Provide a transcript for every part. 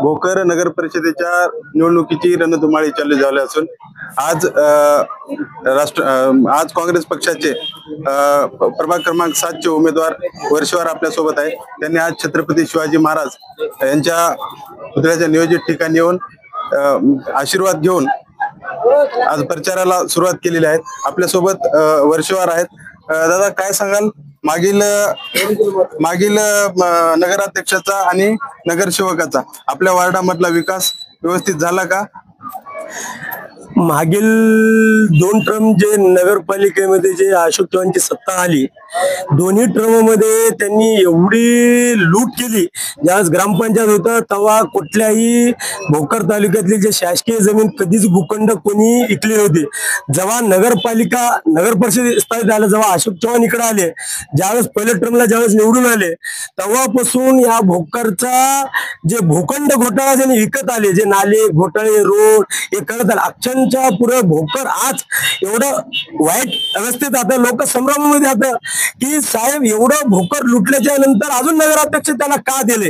भोकर नगर परिषदेच्या निवडणुकीची रणधुमाळी चालू झाली असून आज आज काँग्रेस पक्षाचे प्रभाग क्रमांक 7 चे उमेदवार वर्षवार आपल्या सोबत आहे। त्यांनी आज छत्रपती शिवाजी महाराज यांच्या पुतळ्याच्या नियोजित ठिकाणी येऊन आशीर्वाद घेऊन आज प्रचाराला सुरुवात केलेली आहे। आपल्या सोबत वर्षवार आहेत। दादा, काय सांगाल, मागील नगराध्यक्षाचा आणि नगरसेवकाचा आपल्या वार्डामधला विकास व्यवस्थित झाला का? मागील 2 टर्म जे नगरपालिकेमध्ये जे अशोक चव्हाणची सत्ता आली, दोन्ही टर्म मध्ये त्यांनी एवढी लूट केली। ज्यावेळेस ग्रामपंचायत होतं तेव्हा कुठल्याही भोकर तालुक्यातली जे शासकीय जमीन कधीच भूखंड कोणी विकली नव्हती। जेव्हा नगर परिषद स्थायिक झालं, जेव्हा अशोक चव्हाण इकडे आले, ज्यावेळेस पहिल्या टर्मला ज्यावेळेस निवडून आले, तेव्हापासून या भोकरचा जे भूखंड घोटाळा ज्यांनी विकत आले, जे नाले घोटाळे रोड हे करत आले, अक्षरशः पुरे भोकर आज एवढं वाईट अवस्थेत आता लोक संभ्रमामध्ये आता की साहेब एवढं भोकर लुटल्याच्या नंतर अजून नगराध्यक्ष त्याला का दिले।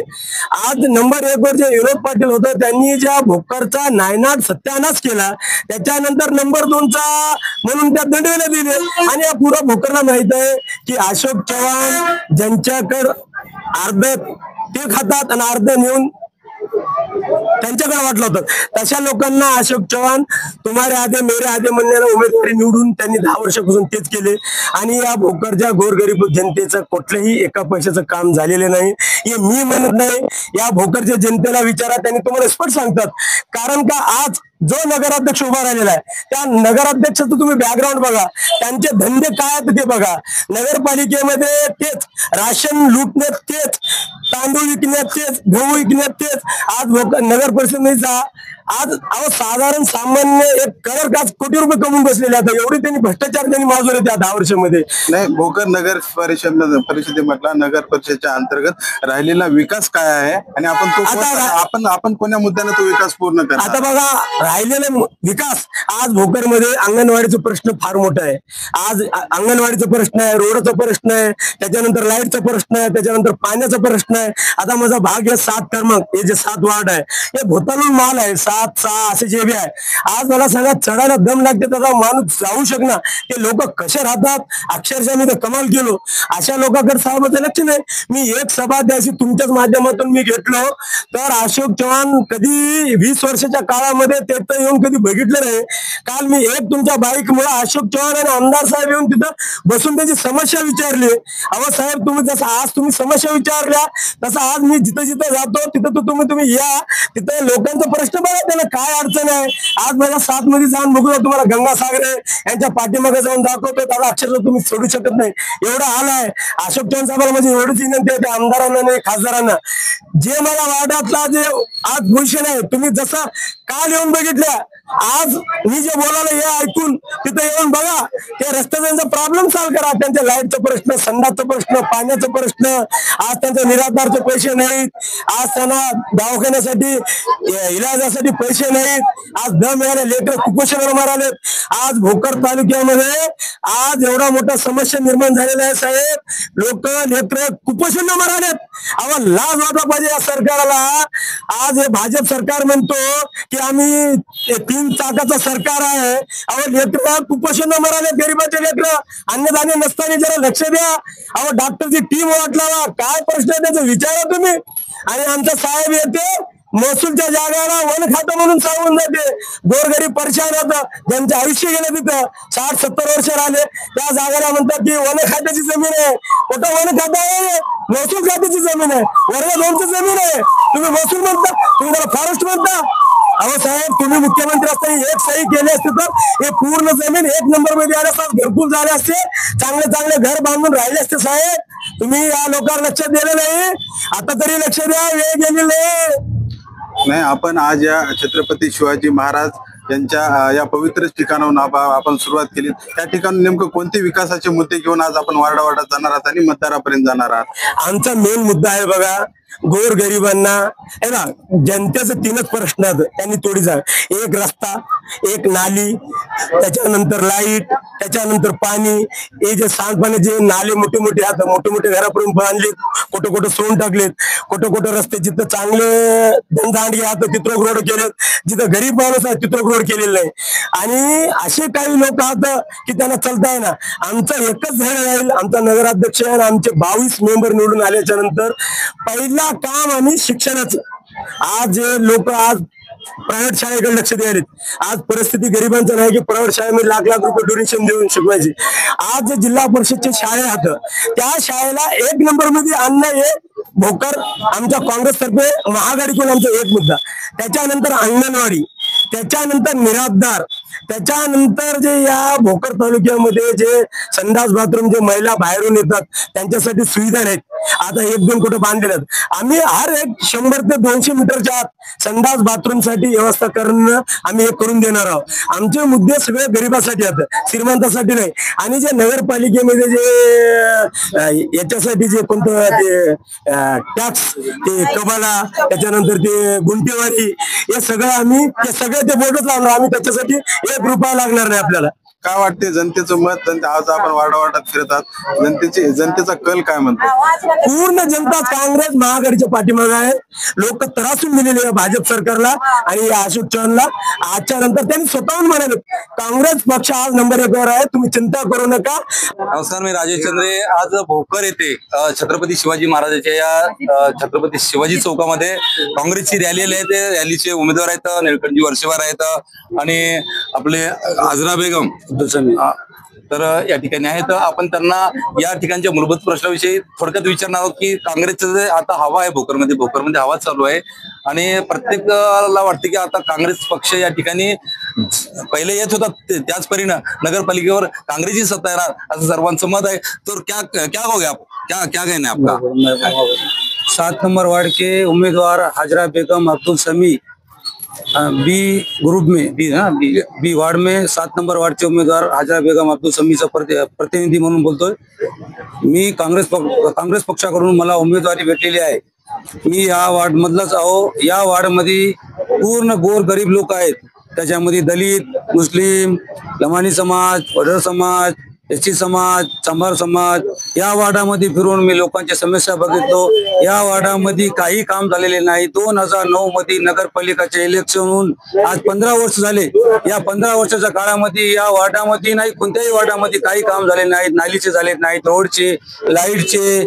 आज नंबर 1 वर जे विनोद पाटील होतं त्यांनी ज्या भोकरचा नायनाट सत्यानाश केला, त्याच्यानंतर नंबर 2 चा म्हणून त्या दंडवेला दिले। आणि या पुरा भोकरला माहित आहे की अशोक चव्हाण ज्यांच्याकडे अर्ध ते खातात आणि अर्ध नेऊन त्यांच्याकडे वाटलं होतं, तशा लोकांना अशोक चव्हाण तुम्हारे आधे मेरे आधे म्हणण्याला उमेदवारी निवडून त्यांनी 10 वर्षापासून तेच केले। आणि या भोकरच्या गोरगरीब जनतेचं कुठल्याही एका पैशाचं काम झालेलं नाही, हे मी म्हणत नाही। या भोकरच्या जनतेला विचारा, त्यांनी तुम्हाला स्पष्ट सांगतात। कारण का आज जो नगराध्यक्ष उभा राहिलेला आहे त्या नगराध्यक्षाचं तुम्ही बॅकग्राऊंड बघा, त्यांचे धंदे काय आहेत ते बघा। नगरपालिकेमध्ये तेच राशन लुटण्यात, तेच तांदूळ विकण्यात, तेच गहू विकण्यात, तेच आज नगर परिषदेचा आज साधारण सामान्य एक कलर काच कोटी रुपये कमवून बसलेले आता, एवढे त्यांनी भ्रष्टाचार त्यांनी माजवले त्या 10 वर्षामध्ये। नाही, भोकर नगर परिषदेमधला नगर परिषदेच्या अंतर्गत राहिलेला विकास काय आहे आणि आपण कोण्या मुद्द्याने तो विकास पूर्ण करणार? आता बघा, राहिलेला विकास आज भोकर मध्ये अंगणवाडीचा प्रश्न फार मोठा आहे। आज अंगणवाडीचा प्रश्न आहे, रोडचा प्रश्न आहे, त्याच्यानंतर लाईटचा प्रश्न आहे, त्याच्यानंतर पाण्याचा प्रश्न आहे। आता माझा भाग हे 7 क्रमांक, हे जे 7 वार्ड आहे हे भोताळून माल आहे, 7 6 असे जे बी आहे। आज मला सांगा, चढायला दम लागते त्याचा माणूस जाऊ शकणार, ते लोक कसे राहतात, अक्षरशः मी तर कमाल केलो। अशा लोकांकडे साहेबांचं लक्ष नाही। मी एक सभा द्यायची तुमच्याच माध्यमातून मी घेतलो, तर अशोक चव्हाण कधी 20 वर्षाच्या काळामध्ये ते तर येऊन कधी बघितलं नाही। काल मी एक तुमच्या बाईक मुळे अशोक चव्हाण आणि आमदार साहेब येऊन तिथं बसून त्याची समस्या विचारली। अहो साहेब, तुम्ही जसं आज तुम्ही समस्या विचारल्या तसं आज मी जिथं जिथं जातो तिथं तुम्ही या, तिथं लोकांचा प्रश्न बघा, त्यांना काय अडचण आहे। आज मला 7 मध्ये जाऊन बघूया, तुम्हाला गंगासागरे यांच्या पाठीमागे जाऊन दाखवतो, त्याला अक्षरशः तुम्ही सोडू शकत नाही, एवढा हाल आहे अशोक चव्हाण साहेबांना। म्हणजे एवढीच विनंती आहे आमदारांना नाही खासदारांना, जे मला वार्डातला जे आज भूषण आहे, तुम्ही जसं काल येऊन बघितल्या, आज मी जे बोलायला हे ऐकून तिथे येऊन बघा, त्या रस्त्याचा प्रॉब्लेम सॉल्व्ह करा। त्यांच्या लाईटचा प्रश्न, संडासचा प्रश्न, पाण्याचा प्रश्न, आज त्यांच्या निराधारचे पैसे नाहीत, आज त्यांना दवाखान्यासाठी इलाजासाठी पैसे नाहीत, आज दम यायला लेकर कुपोषणावर मारालेत। आज भोकर तालुक्यामध्ये आज एवढा मोठा समस्या निर्माण झालेला आहे साहेब, लोक लेकर कुपोषण मारालेत। अहो लाज वाटला पाहिजे या सरकारला। आज हे भाजप सरकार म्हणतो की आम्ही 3 चाकाचं सरकार आहे, अहो लेकर कुपोषण माराले, गरीबाचे लेकर अन्नधान्य नसताना जरा लक्ष द्या। अहो डॉक्टरची टीम वाटला, काय प्रश्न आहे त्याचा विचारा तुम्ही। आणि आमचा साहेब येते महसूलच्या जागेला वन खातं म्हणून सांगून जाते, गोरगरीब परेशान होतं, ज्यांचं आयुष्य गेलं तिथं 60-70 वर्ष राहिले, त्या जागेला म्हणतात की वन खात्याची जमीन आहे। कुठं वन खातं आहे? महसूल खात्याची जमीन आहे, वर्ग 2ची जमीन आहे, तुम्ही महसूल म्हणता, तुम्ही त्याला फॉरेस्ट म्हणता। अहो साहेब, तुम्ही मुख्यमंत्री असताना एक सही केली असते तर हे पूर्ण जमीन 1 नंबर मध्ये आले असतात, घरकुल झाले असते, चांगले घर बांधून राहिले असते। साहेब, तुम्ही या लोकांना लक्ष दिलं नाही, आता तरी लक्ष द्या, वेळ गेलेली नाही। आपण आज या छत्रपती शिवाजी महाराज यांच्या या पवित्र ठिकाणाहून आपण सुरुवात केली, त्या ठिकाणी नेमकं कोणते विकासाचे मुद्दे घेऊन आज आपण वार्डावार्डात जाणार आहात आणि मतदारापर्यंत जाणार आहात? आमचा मेन मुद्दा आहे बघा, गोरगरिबांना हे ना जनतेचं 3च प्रश्न आहेत त्यांनी तोडीचा, एक रस्ता, एक नाली, त्याच्यानंतर लाईट, त्याच्यानंतर पाणी. हे जे सांडपाणी जे नाले मोठे मोठे आहेत, मोठे मोठे घरापर्यंत बांधलेत, कुठं कुठं सोडून टाकलेत, कुठं कुठं रस्ते जिथं चांगले धनदांडगे आहेत तिथं रोड केलेत, जिथं गरीब माणूस आहे तिथं रोड केलेलं नाही. आणि असे काही लोक आहेत की त्यांना चलता येईना. आमचं एकच ध्येय राहील, आमचा नगराध्यक्ष आणि आमचे 22 मेंबर निवडून आल्याच्या नंतर पहिला काम आम्ही शिक्षणाचं. आज जे लोक आज प्रायव्हेट शाळेकडे लक्ष द्यायलेत, आज परिस्थिती गरिबांचं नाही की प्रायव्हेट शाळेमध्ये लाख लाख रुपये डोनेशन देऊन शिकवायचे. आज जे जिल्हा परिषदचे शाळे आहेत त्या शाळेला 1 नंबर मध्ये आणणं हे भोकर आमच्या काँग्रेसतर्फे महाआघाडीकडून आमचा एक मुद्दा. त्याच्यानंतर अंगणवाडी, त्याच्यानंतर निराधार, त्याच्यानंतर जे या भोकर तालुक्यामध्ये जे संडास बाथरूम जे महिला बाहेरून येतात त्यांच्यासाठी सुविधा नाहीत. आता 1-2 कुठं बांधलेले आहेत. आम्ही हर एक 100 ते 200 मीटरच्या आत संडास बाथरूम साठी व्यवस्था करणं आम्ही हे करून देणार आहोत. आमचे मुद्दे सगळे गरिबासाठी आहेत, श्रीमंतासाठी नाही. आणि जे नगरपालिकेमध्ये जे याच्यासाठी जे कोणतं ते टॅक्स, ते कबाला, त्याच्यानंतर ते गुंठेवारी, हे सगळं आम्ही ते बोर्डच लावणार. आम्ही त्याच्यासाठी 1 रुपया लागणार नाही आपल्याला. काय वाटते जनतेचं मत? आज आपण वार्डावार्डात फिरतात, जनतेचा कल काय म्हणतो? पूर्ण जनता काँग्रेस महाआघाडीच्या पाठीमागे आहे. लोक त्रासून दिलेले आहे भाजप सरकारला आणि अशोक चव्हाणला. आजच्या नंतर त्यांनी स्वतःहून म्हणाले काँग्रेस पक्ष आज नंबर 1 वर आहे, तुम्ही चिंता करू नका. नमस्कार, मी राजेश चंद्रे. आज भोकर येथे छत्रपती शिवाजी महाराजांच्या या छत्रपती शिवाजी चौकामध्ये काँग्रेसची रॅली आहे. ते रॅलीचे उमेदवार आहेत निळकंठजी वर्षेवार आहेत आणि आपले आजरा बेगम. तर या ठिकाणी आहेत. आपण त्यांना या ठिकाणच्या मूलभूत प्रश्नाविषयी थोडक्यात विचारणार आहोत की काँग्रेसचं जे आता हवा आहे भोकरमध्ये हवा चालू आहे आणि प्रत्येकाला वाटते की आता काँग्रेस पक्ष या ठिकाणी पहिले येत होता त्याच परीने नगरपालिकेवर काँग्रेसची सत्ता येणार असं सर्वांचं मत आहे. तर क्या हो गया, क्या कहना है आपका? 7 नंबर वार्ड के उम्मीदवार हाजरा बेगम अब्दुल समी, बी ग्रुप में बी वार्ड में 7 नंबर वार्डचे उमेदवार हाजरा बेगम अब्दुल समीचा प्रतिनिधी म्हणून बोलतोय. मी काँग्रेस पक्षाकडून मला उमेदवारी भेटलेली आहे. मी या वार्ड मधलाच आहो. या वार्ड मध्ये पूर्ण गोर गरीब लोक आहेत. त्याच्यामध्ये दलित, मुस्लिम, लमानी समाज, वडर समाज, एसटी समाज, चांभार समाज, या वार्डामध्ये फिरून मी लोकांच्या समस्या बघितलो. या वार्डामध्ये काही काम झालेले नाही. 2009 मध्ये नगरपालिकाचे इलेक्शन होऊन आज 15 वर्ष झाले. या 15 वर्षाच्या काळामध्ये या वार्डामध्ये नाही, कोणत्याही वार्डामध्ये काही काम झाले नाहीत. नालीचे झाले नाहीत, रोडचे, लाईटचे,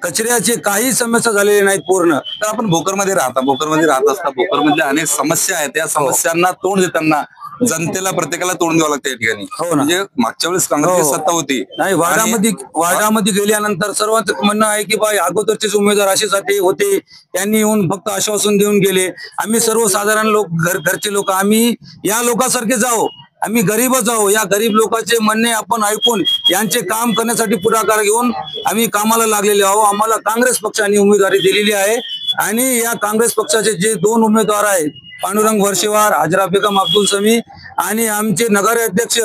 कचऱ्याचे काही समस्या झालेल्या नाहीत पूर्ण. तर आपण भोकरमध्ये राहत असता भोकरमधल्या अनेक समस्या आहेत. त्या समस्यांना तोंड देताना जनतेला प्रत्येकाला तोंड द्यावं लागतं या ठिकाणी. हो ना. म्हणजे मागच्या वेळेस काँग्रेसची सत्ता होती नाही, वार्डामध्ये गेल्यानंतर सर्वांचं म्हणणं आहे की बाई अगोदरचेच उमेदवार अशासाठी होते, त्यांनी येऊन फक्त आश्वासन देऊन गेले. आम्ही सर्वसाधारण लोक, घरचे लोक, आम्ही या लोकांसारखे जाऊ, आम्ही गरीबच आहो. या गरीब लोकांचे म्हणणे आपण ऐकून यांचे काम करण्यासाठी पुढाकार घेऊन आम्ही कामाला लागलेले आहोत. आम्हाला काँग्रेस पक्षाने उमेदवारी दिलेली आहे आणि या काँग्रेस पक्षाचे जे 2 उमेदवार आहेत, पांडुरंग वर्षेवार, हाजरा बेगम अब्दुल समी आणि आमचे नगराध्यक्ष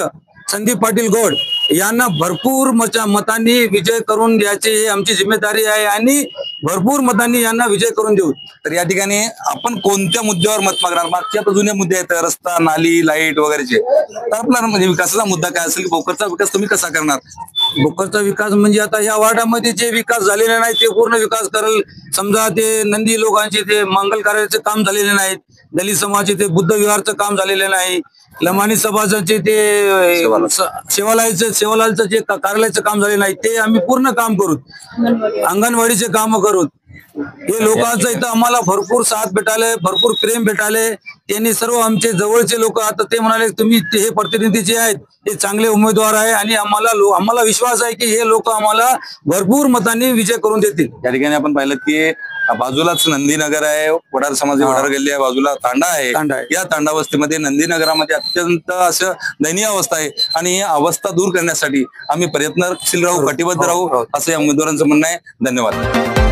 संदीप पाटील गौड यांना भरपूर मतांनी विजय करून द्यायचे ही आमची जिम्मेदारी आहे आणि भरपूर मतांनी यांना विजय करून देऊ. तर या ठिकाणी आपण कोणत्या मुद्द्यावर मत मागणार? मागच्या तर जुने मुद्दे आहेत, रस्ता, नाली, लाईट वगैरेचे. तर आपला म्हणजे विकासाचा मुद्दा काय असेल की भोकरचा विकास तुम्ही कसा करणार? भोकरचा विकास म्हणजे आता या वार्डामध्ये जे विकास झालेले नाही ते पूर्ण विकास करेल. समजा ते नंदी लोकांचे ते मंगल कार्याचे काम झालेले नाहीत, दलित समाजाचे ते बुद्ध विहारचं काम झालेले नाही, लमानी समाजाचे ते सेवालालचं जे कार्यालयाचं काम झाले नाही ते आम्ही पूर्ण काम करू. अंगणवाडीचे काम करू. हे लोकांचं इथं आम्हाला भरपूर साथ भेटाले, भरपूर प्रेम भेटाले. त्यांनी सर्व आमचे जवळचे लोक आता ते म्हणाले तुम्ही हे प्रतिनिधी जे आहेत ते चांगले उमेदवार आहे आणि आम्हाला विश्वास आहे की हे लोक आम्हाला भरपूर मतांनी विजय करून देतील. या ठिकाणी आपण पाहिलं की बाजूलाच नंदीनगर आहे, वडार समाज वडार गल्ली आहे, बाजूला तांडा आहे. या तांडा वस्तीमध्ये नंदीनगरामध्ये अत्यंत असं दयनीय अवस्था आहे आणि ही अवस्था दूर करण्यासाठी आम्ही प्रयत्नशील राहू, कटिबद्ध राहू असं या उमेदवारांचं म्हणणं आहे. धन्यवाद.